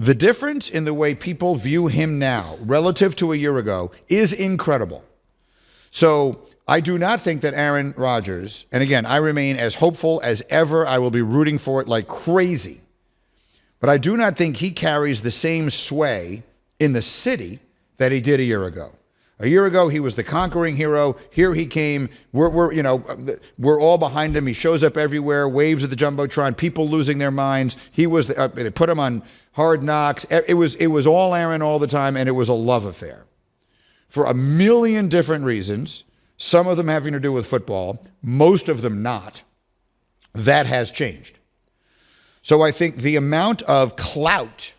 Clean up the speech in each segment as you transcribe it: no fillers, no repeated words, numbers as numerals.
The difference in the way people view him now relative to a year ago is incredible. So I do not think that Aaron Rodgers, and again, I remain as hopeful as ever. I will be rooting for it like crazy. But I do not think he carries the same sway in the city that he did a year ago. A year ago, he was the conquering hero. Here he came. We're all behind him. He shows up everywhere, waves at the Jumbotron, people losing their minds. He was they put him on Hard Knocks. It was all Aaron all the time, and it was a love affair for a million different reasons, some of them having to do with football, most of them not. That has changed. So I think the amount of clout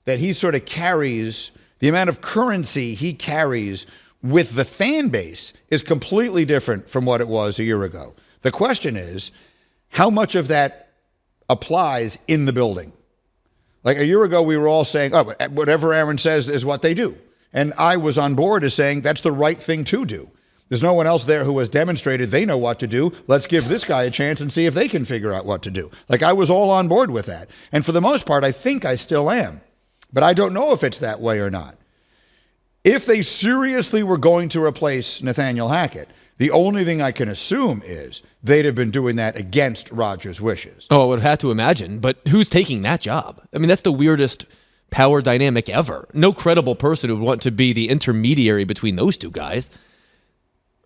that he sort of carries, the amount of currency he carries with the fan base is completely different from what it was a year ago. The question is, how much of that applies in the building? Like a year ago, we were all saying, oh, whatever Aaron says is what they do. And I was on board as saying that's the right thing to do. There's no one else there who has demonstrated they know what to do. Let's give this guy a chance and see if they can figure out what to do. Like I was all on board with that. And for the most part, I think I still am. But I don't know if it's that way or not. If they seriously were going to replace Nathaniel Hackett, the only thing I can assume is they'd have been doing that against Rodgers' wishes. Oh, I would have had to imagine. But who's taking that job? I mean, that's the weirdest power dynamic ever. No credible person would want to be the intermediary between those two guys.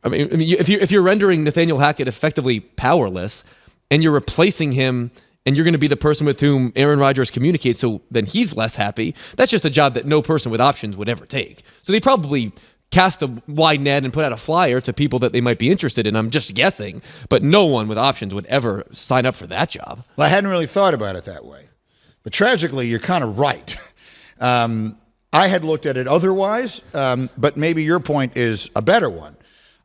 I mean, if you're rendering Nathaniel Hackett effectively powerless, and you're replacing him, and you're going to be the person with whom Aaron Rodgers communicates, so then he's less happy. That's just a job that no person with options would ever take. So they probably cast a wide net and put out a flyer to people that they might be interested in. I'm just guessing, but no one with options would ever sign up for that job. Well, I hadn't really thought about it that way, but tragically, you're kind of right. I had looked at it otherwise, but maybe your point is a better one.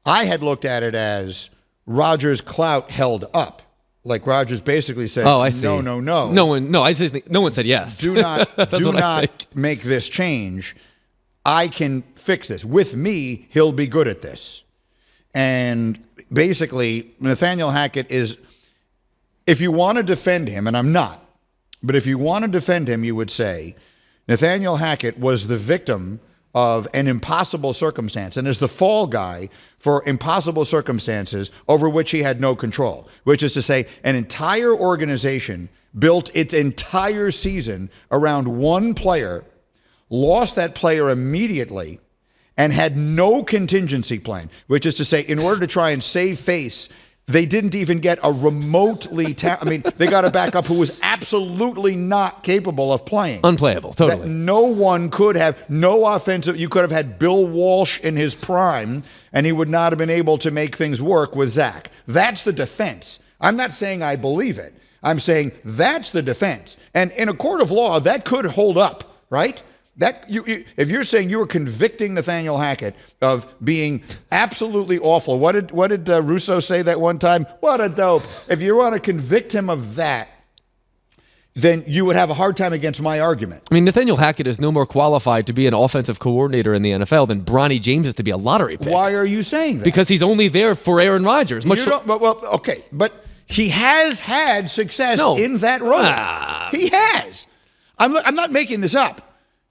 I had looked at it as Rodgers' clout held up. Like Rodgers basically said, "Oh, I see. No. I just think no one said yes. Do not make this change. I can fix this. With me, he'll be good at this." And basically, Nathaniel Hackett is, if you want to defend him, and I'm not, but if you want to defend him, you would say Nathaniel Hackett was the victim of an impossible circumstance and is the fall guy for impossible circumstances over which he had no control, which is to say an entire organization built its entire season around one player, lost that player immediately, and had no contingency plan, which is to say in order to try and save face, they didn't even get a remotely they got a backup who was absolutely not capable of playing. Unplayable, totally. That no one could have, no offensive. You could have had Bill Walsh in his prime, and he would not have been able to make things work with Zach. That's the defense. I'm not saying I believe it. I'm saying that's the defense. And in a court of law, that could hold up, right? That if you're saying you were convicting Nathaniel Hackett of being absolutely awful, what did Russo say that one time? What a dope! If you want to convict him of that, then you would have a hard time against my argument. I mean, Nathaniel Hackett is no more qualified to be an offensive coordinator in the NFL than Bronny James is to be a lottery pick. Why are you saying that? Because he's only there for Aaron Rodgers. Okay, but he has had success in that role. He has. I'm not making this up.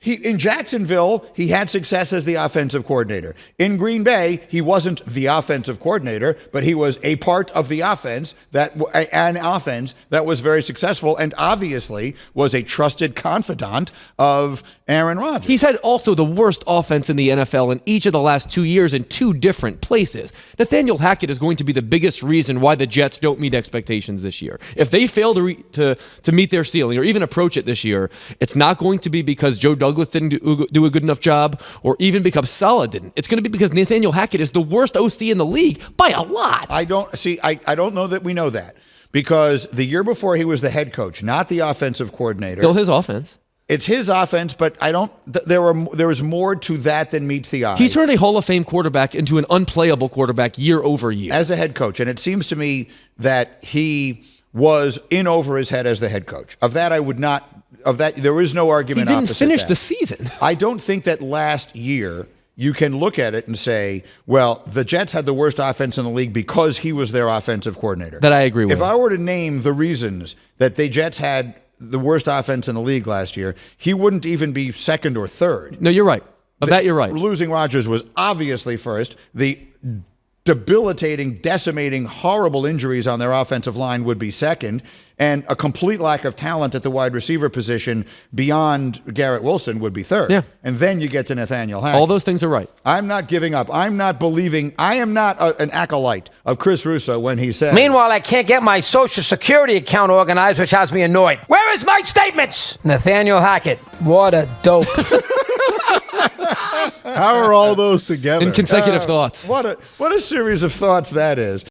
In Jacksonville, he had success as the offensive coordinator. In Green Bay, he wasn't the offensive coordinator, but he was a part of the offense an offense that was very successful and obviously was a trusted confidant of Aaron Rodgers. He's had also the worst offense in the NFL in each of the last 2 years in two different places. Nathaniel Hackett is going to be the biggest reason why the Jets don't meet expectations this year. If they fail to meet their ceiling or even approach it this year, it's not going to be because Joe Douglas didn't do a good enough job or even because Saleh didn't. It's going to be because Nathaniel Hackett is the worst OC in the league by a lot. I don't know that we know that because the year before he was the head coach, not the offensive coordinator. Still his offense. It's his offense, but there was more to that than meets the eye. He turned a Hall of Fame quarterback into an unplayable quarterback year over year. As a head coach, and it seems to me that he was in over his head as the head coach. Of that, there is no argument. He didn't finish the season. I don't think that last year you can look at it and say, well, the Jets had the worst offense in the league because he was their offensive coordinator. That I agree with. If I were to name the reasons that the Jets had the worst offense in the league last year, he wouldn't even be second or third. No, you're right. Of that, you're right. Losing Rodgers was obviously first. The debilitating, decimating, horrible injuries on their offensive line would be second, and a complete lack of talent at the wide receiver position beyond Garrett Wilson would be third. Yeah. And then you get to Nathaniel Hackett. All those things are right. I'm not giving up. I'm not believing. I am not an acolyte of Chris Russo when he says. Meanwhile, I can't get my Social Security account organized, which has me annoyed. Where is my statements? Nathaniel Hackett. What a dope. How are all those together? In consecutive thoughts. What a series of thoughts that is.